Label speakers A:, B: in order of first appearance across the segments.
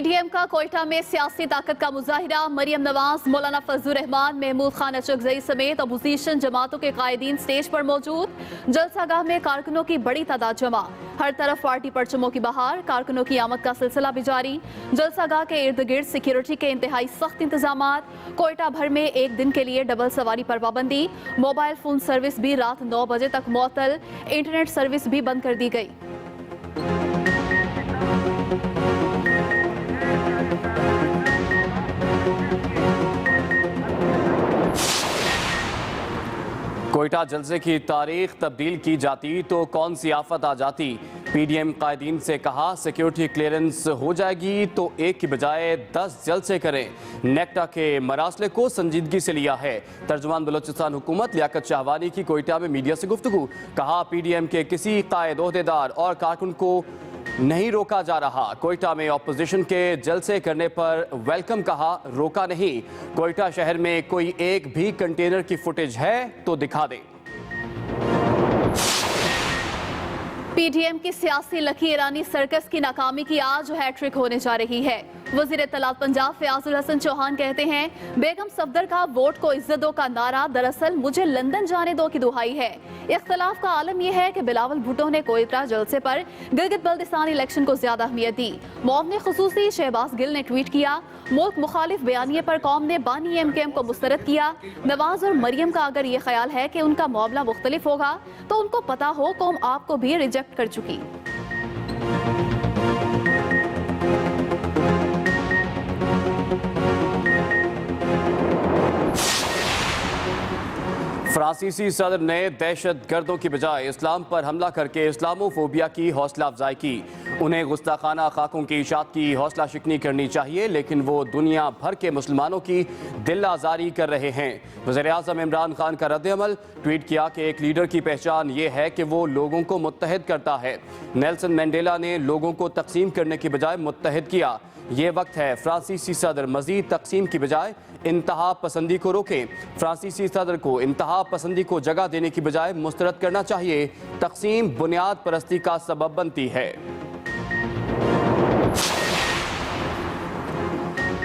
A: PDM का कोयटा में सियासी ताकत का मुजाहिरा। मरियम नवाज, मौलाना फजलुर रहमान, महमूद खान अशरफजई समेत अपोजिशन जमातों के कायदीन स्टेज पर मौजूद। जलसागाह में कारकुनों की बड़ी तादाद जमा। हर तरफ पार्टी परचमों की बहार। कारकुनों की आमद का सिलसिला भी जारी। जलसागाह के इर्द गिर्द सिक्योरिटी के इंतहाई सख्त इंतजामात। कोयटा भर में एक दिन के लिए डबल सवारी पर पाबंदी। मोबाइल फोन सर्विस भी रात 9 बजे तक मुअत्तल। इंटरनेट सर्विस भी बंद कर दी गई।
B: कोयटा जलसे की तारीख तब्दील की जाती तो कौन सी आफत आ जाती। पीडीएम कायदीन से कहा सिक्योरिटी क्लियरेंस हो जाएगी तो एक की बजाय 10 जलसे करें। नेक्टा के मरासले को संजीदगी से लिया है। तर्जुमान बलोचिस्तान हुकूमत लियाकत शाहवानी की कोयटा में मीडिया से गुफ्तगू। कहा पीडीएम के किसी कायद ओहदेदार और कारकुन को नहीं रोका जा रहा। कोयटा में अपोजिशन के जलसे करने पर वेलकम कहा, रोका नहीं। कोयटा शहर में कोई एक भी कंटेनर की फुटेज है तो दिखा दे।
A: पीडीएम की सियासी लकी ईरानी सर्कस की नाकामी की आज हैट्रिक होने जा रही है। वजीर इत्तलात पंजाब फयाजुल हसन चौहान कहते हैं बेगम सफदर का वोट को इज्जत दो का नारा दरअसल मुझे लंदन जाने दो की दुहाई है। इख्तलाफ का आलम यह है कि बिलावल भुट्टो ने कोयटा जलसे पर गिलगित बल्तिस्तान इलेक्शन को ज्यादा अहमियत दी। मुआवने खुसूसी शहबाज गिल ने ट्वीट किया, मुल्क मुखालिफ बयानिए पर कौम ने बानी एमकेएम को मुस्तरद किया। नवाज और मरियम का अगर ये ख्याल है कि उनका मामला मुख्तलिफ होगा तो उनको पता हो कौम आपको भी रिजेक्ट कर चुकी।
B: फ्रांसीसी सदर ने दहशत गर्दों की बजाय इस्लाम पर हमला करके इस्लामोफोबिया की हौसला अफजाई की। उन्हें गुस्ताखाना खाकों की इशात की हौसला शिकनी करनी चाहिए, लेकिन वो दुनिया भर के मुसलमानों की दिल आज़ारी कर रहे हैं। वज़ीर-ए-आज़म इमरान खान का रद्द-ए-अमल। ट्वीट किया कि एक लीडर की पहचान ये है कि वो लोगों को मुत्तहिद करता है। नेल्सन मंडेला ने लोगों को तकसीम करने की बजाय मुत्तहिद किया। ये वक्त है फ्रांसीसी सदर मजीद तकसीम की बजाय इंतहा पसंदी को रोकें। फ्रांसीसी सदर को इंतहा पसंदी को जगह देने की बजाय मुस्तरद करना चाहिए। तकसीम बुनियाद परस्ती का सबब बनती है।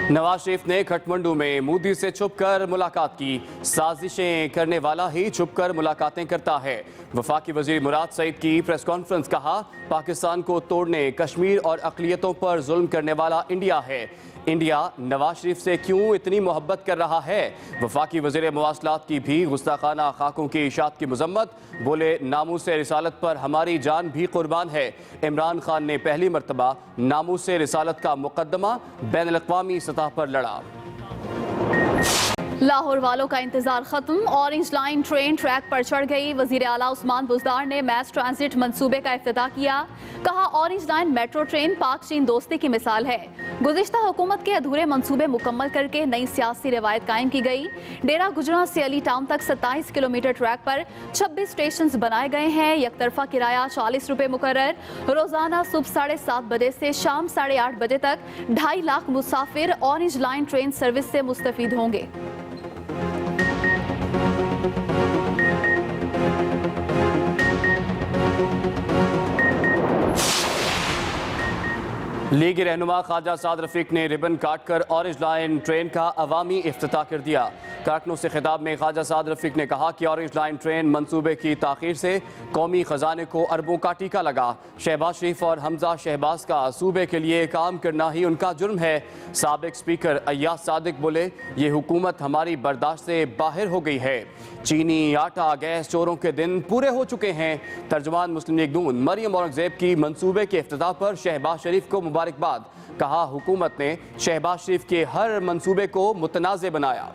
B: नवाज शरीफ ने काठमांडू में मोदी से छुपकर मुलाकात की। साजिशें करने वाला ही छुपकर मुलाकातें करता है। वफाकी वजीर मुराद सईद की प्रेस कॉन्फ्रेंस। कहा पाकिस्तान को तोड़ने कश्मीर और अक़लियतों पर जुल्म करने वाला इंडिया है। इंडिया नवाज शरीफ से क्यों इतनी मोहब्बत कर रहा है। वफाकी वज़ीर मवासलात की भी गुस्ताखाना खाकों की इशात की मजम्मत। बोले नामूसे रिसालत पर हमारी जान भी कुर्बान है। इमरान खान ने पहली मरतबा नामूसे रिसालत का मुकदमा बैनुल-अक़वामी सतह पर लड़ा।
A: लाहौर वालों का इंतजार खत्म। ऑरेंज लाइन ट्रेन ट्रैक पर चढ़ गई। वजीर आला उस्मान बुज़दार ने मैस ट्रांजिट मंसूबे का इफ्तिताह किया। कहा ऑरेंज लाइन मेट्रो ट्रेन पाक चीन दोस्ती की मिसाल है। गुज़िश्ता हुकूमत के अधूरे मंसूबे मुकम्मल करके नई सियासी रिवायत कायम की गई। डेरा गुजरां से अली टाउन तक 27 किलोमीटर ट्रैक पर 26 स्टेशन बनाए गए हैं। यकतरफा किराया 40 रुपये मुकर्रर। रोजाना सुबह 7:30 बजे से शाम 8:30 बजे तक 2.5 लाख मुसाफिर ऑरेंज लाइन ट्रेन सर्विस से मुस्तफीद होंगे।
B: लीग रहनुमा ख्वाजा साद रफीक ने रिबन काट कर ऑरेंज लाइन ट्रेन का अवामी इफ्तिताह कर दिया। कारकुनों से खिताब में ख्वाजा साद रफीक ने कहा कि ऑरेंज लाइन ट्रेन मंसूबे की ताख़ीर से कौमी ख़जाने को अरबों का टीका लगा। शहबाज शरीफ और हमजा शहबाज का सूबे के लिए काम करना ही उनका जुर्म है। साबिक स्पीकर अय्याज सादिक बोले ये हुकूमत हमारी बर्दाश्त से बाहर हो गई है। चीनी आटा गैस चोरों के दिन पूरे हो चुके हैं। तर्जुमान मुस्लिम लीग नून मरियम औरंगजेब की मंसूबे के इफ्तिताह पर शहबाज शरीफ को मुबारकबाद। कहा हुकूमत ने शहबाज शरीफ के हर मंसूबे को मुतनाज़े बनाया।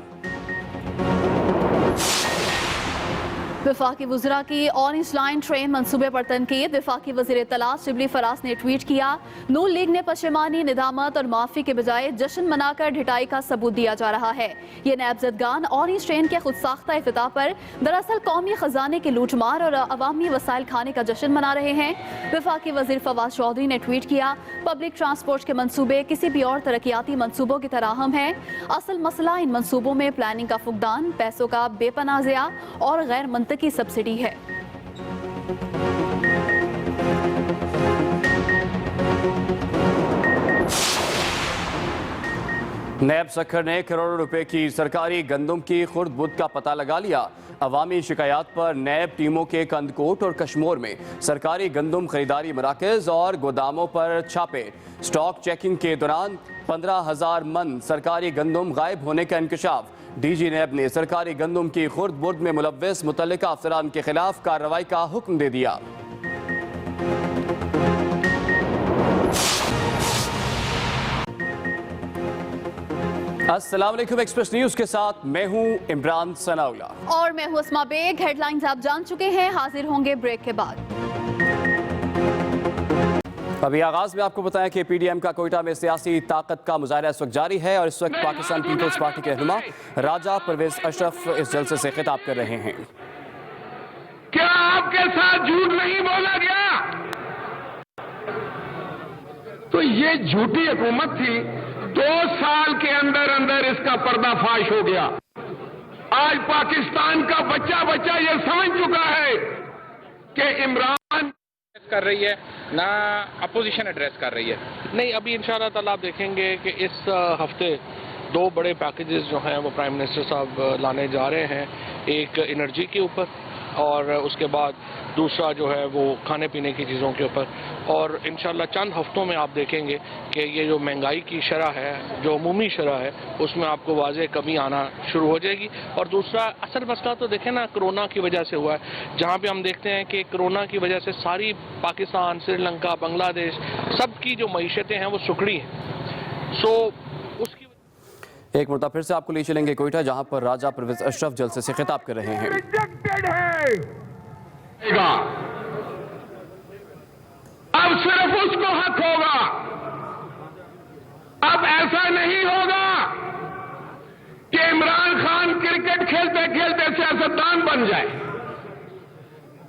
A: वफाकी वज़रा की ऑरेंज लाइन ट्रेन मंसूबे पर तनकीद। वफाकी वज़ीर इत्तलात शिबली फराज ने ट्वीट किया, नून लीग ने पशेमानी, निदामत और माफ़ी के बजाय जश्न मनाकर ढिटाई का सबूत दिया जा रहा है। ये नामजदगान ऑरेंज ट्रेन के खुद साख्ता इफ्तिताह पर दरअसल कौमी खजाने के लूटमार और अवामी वसाइल खाने का जश्न मना रहे हैं। वफाकी वज़ीर फवाद चौधरी ने ट्वीट किया, पब्लिक ट्रांसपोर्ट के मंसूबे किसी भी और तरक्याती मंसूबों की तरह हम हैं। असल मसला इन मंसूबों में प्लानिंग का फुकदान, पैसों का बेपनाह ज़िया और गैर की सब्सिडी है।
B: نیب سکھر نے کروڑوں روپے کی سرکاری گندم کی خرد بدھ کا پتہ لگا لیا۔ عوامی شکایات پر نیب ٹیموں کے کندکوٹ اور کشمور میں سرکاری گندم خریداری مراکز اور گوداموں پر چھاپے۔ سٹاک چیکنگ کے دوران 15,000 من سرکاری گندم غائب ہونے کا انکشاف۔ ڈی جی نیب نے سرکاری گندم کی خرد برد میں ملوث متعلقہ افسران کے خلاف کارروائی کا حکم دے دیا۔ السلام علیکم، ایکسپریس نیوز کے ساتھ میں ہوں عمران ثناءاللہ
A: اور میں ہوں اسما بیگ۔ ہیڈ لائنز آپ جان چکے ہیں، حاضر ہوں گے بریک کے بعد۔
B: ابھی آغاز میں آپ کو بتائیں کہ پی ڈی ایم کا کوئٹہ میں سیاسی طاقت کا مظاہرہ اس وقت جاری ہے اور اس وقت پاکستان پیپلز پارٹی کے رہنما راجہ پرویز اشرف اس جلسے سے خطاب کر رہے ہیں۔
C: کیا آپ کے ساتھ جھوٹ نہیں بولا گیا؟ تو یہ جھوٹی حکومت تھی، 2 سال کے اندر اندر اس کا پردہ فاش ہو گیا۔ آج پاکستان کا بچہ یہ سمجھ چکا ہے کہ عمران
D: کر رہی ہے نہ اپوزیشن ایڈریس کر رہی ہے۔ نہیں، ابھی انشاءاللہ تعالیٰ آپ دیکھیں گے کہ اس ہفتے 2 بڑے پیکیجز جو ہیں وہ پرائم منسٹر صاحب لانے جا رہے ہیں، ایک انرجی کے اوپر اور اس کے بعد دوسرا جو ہے وہ کھانے پینے کی چیزوں کے اوپر، اور انشاءاللہ چند ہفتوں میں آپ دیکھیں گے کہ یہ جو مہنگائی کی شرح ہے، جو عمومی شرح ہے، اس میں آپ کو واضح کمی آنا شروع ہو جائے گی۔ اور دوسرا اصل مسئلہ تو دیکھیں نا کرونا کی وجہ سے ہوا ہے، جہاں پہ ہم دیکھتے ہیں کہ کرونا کی وجہ سے ساری پاکستان، سری لنکا، بنگلہ دیش سب کی جو معیشتیں ہیں وہ سکڑی ہیں۔ سو اس کی
B: ایک مرتبہ پھر سے آپ کو لے چلیں گے کوئٹہ، جہاں پر راجہ پرویز اشرف جلسے سے خطاب کر رہے ہیں۔
C: اب صرف اس کو حق ہوگا، اب ایسا نہیں ہوگا کہ عمران خان کرکٹ کھیلتے کھیلتے سیاستدان بن جائے،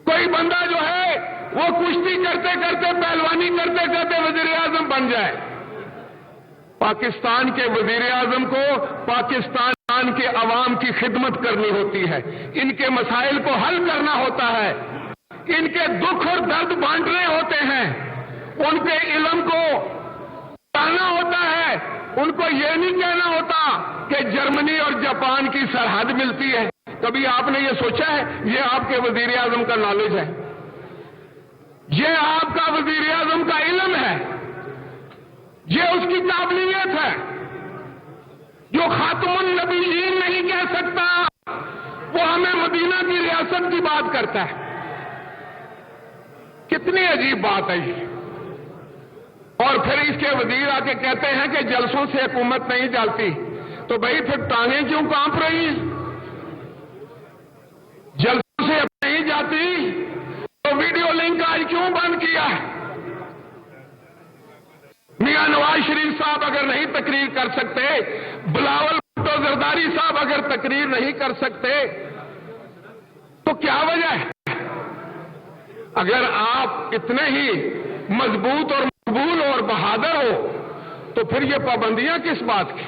C: کوئی بندہ جو ہے وہ کشتی کرتے کرتے، پہلوانی کرتے کرتے وزیر اعظم بن جائے۔ پاکستان کے وزیر اعظم کو پاکستان کے عوام کی خدمت کرنی ہوتی ہے، ان کے مسائل کو حل کرنا ہوتا ہے، ان کے دکھ اور درد بانٹنے ہوتے ہیں، ان کے علم کو بڑھانا ہوتا ہے۔ ان کو یہ نہیں کہنا ہوتا کہ جرمنی اور جاپان کی سرحد ملتی ہے۔ کبھی آپ نے یہ سوچا ہے؟ یہ آپ کے وزیر اعظم کا نالج ہے، یہ آپ کا وزیر اعظم کا علم ہے، یہ اس کی قابلیت ہے۔ جو خاتم النبیین نہیں کہہ سکتا، وہ ہمیں مدینہ کی ریاست کی بات کرتا ہے۔ کتنی عجیب بات ہے یہ۔ اور پھر اس کے وزیر آ کے کہتے ہیں کہ جلسوں سے حکومت نہیں چلتی، تو بھائی پھر ٹانگیں کیوں کانپ رہی ہیں؟ جلسوں سے نہیں جاتی تو ویڈیو لنک آج کیوں بند کیا ہے؟ میاں نواز شریف صاحب اگر نہیں تقریر کر سکتے، بلاول بھٹو زرداری صاحب اگر تقریر نہیں کر سکتے، تو کیا وجہ ہے؟ اگر آپ اتنے ہی مضبوط اور مقبول اور بہادر ہو تو پھر یہ پابندیاں کس بات کی؟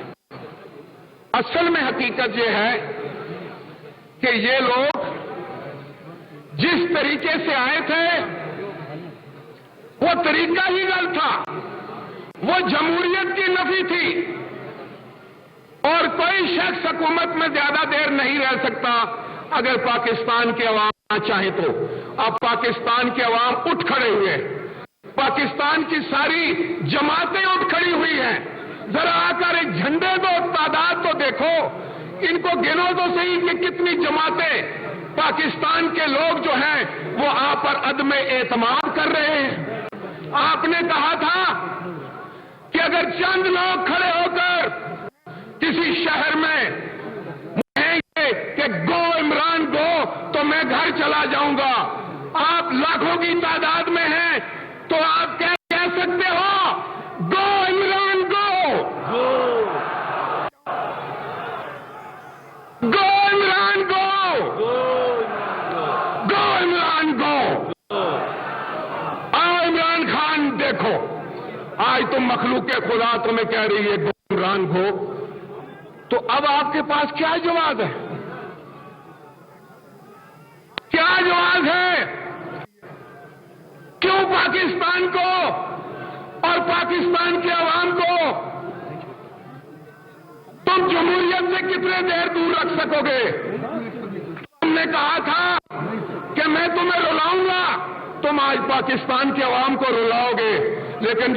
C: اصل میں حقیقت یہ ہے کہ یہ لوگ جس طریقے سے آئے تھے وہ طریقہ ہی غلط تھا، وہ جمہوریت کی نفی تھی، اور کوئی شخص حکومت میں زیادہ دیر نہیں رہ سکتا اگر پاکستان کے عوام چاہے تو۔ اب پاکستان کے عوام اٹھ کھڑے ہوئے، پاکستان کی ساری جماعتیں اٹھ کھڑی ہوئی ہیں۔ ذرا آ کر ایک جھنڈے دو، تعداد تو دیکھو، ان کو گنو تو صحیح کہ کتنی جماعتیں پاکستان کے لوگ جو ہیں وہ آپ پر عدم اعتماد کر رہے ہیں۔ آپ نے کہا تھا کہ اگر چند لوگ کھڑے ہو کر کسی شہر میں کہیں گے کہ گو عمران گو تو میں گھر چلا جاؤں گا، آپ لاکھوں کی تعداد میں ہیں تو آپ کیا کہہ سکتے ہو؟ گو عمران گو، گو عمران گو، گو عمران گو۔ آؤ عمران خان دیکھو، آج تم مخلوق خدا تمہیں کہہ رہی ہے گو عمران گو، تو اب آپ کے پاس کیا جواز ہے؟ کیا جواز ہے؟ کیوں پاکستان کو اور پاکستان کے عوام کو तुम जमहूरियत से कितने देर दूर रख सकोगे? तुमने कहा था कि मैं तुम्हें रुलाऊंगा, तुम आज पाकिस्तान की आवाम को रुलाओगे, लेकिन